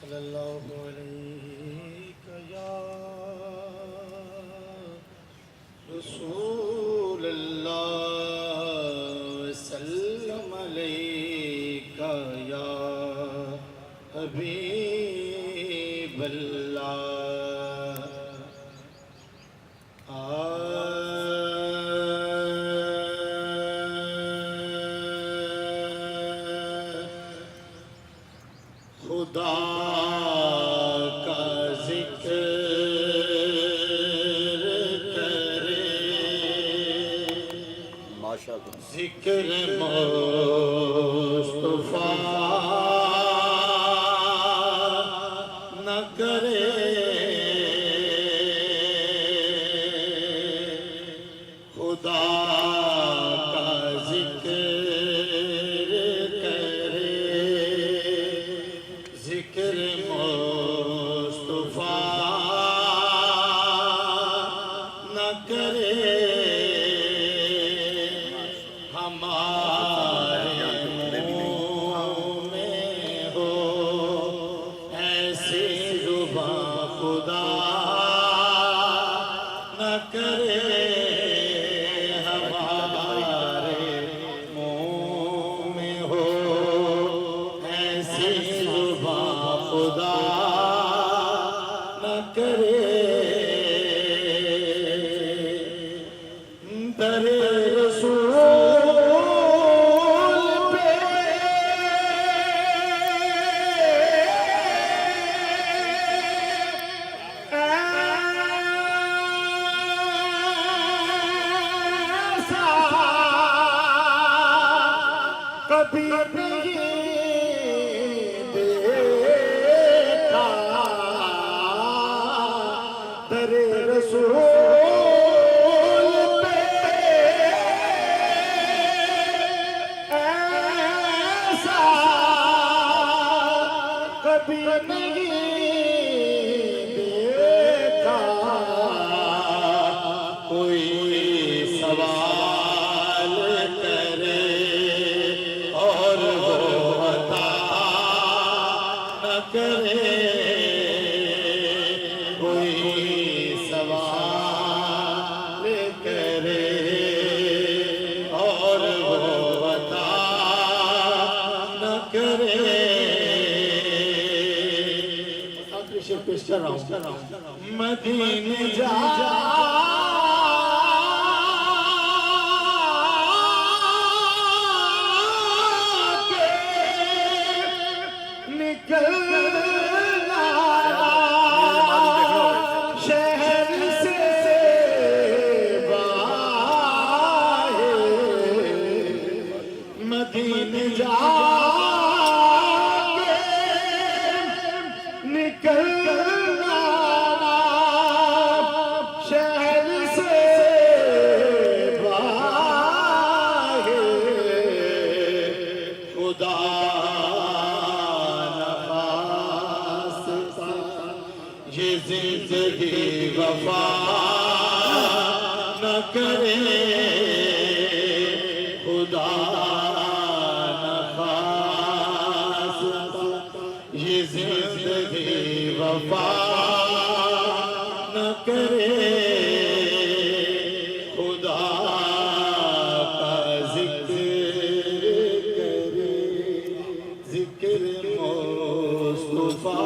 सल्लल्लाहु अलैहि या रसूल अल्लाह सल्लम अलैका या हबीब अल्लाह। खुदा का जिक्र करे, माशाअल्लाह। जिक्र मुस्तफा न करे, खुदा का जिक्र जिक्र मुस्तफा न करे, हमारे मुँह में हो ऐसी जुबां खुदा न करे, हमारे मुँह में हो ऐसी जुबां खुदा न करे। दरे रसूल पे ऐसा कभी नहीं देखा, दरे रसूल पे ऐसा कभी नहीं देखा। कोई सवाल करे और वो अता न करे, कोई सवाल करे और वो अता न करे। आखिरी शेर पेश कर रहा हूँ। मदीने जा निकलना शहर से बाहर, मदीने जाके निकलना शहर से बाहर, खुदा ये जिंदगी वफा न करे, खुदा न खास ये जिंदगी वफा न करे, खुदा का जिक्र करे, जिक्र मुस्तफा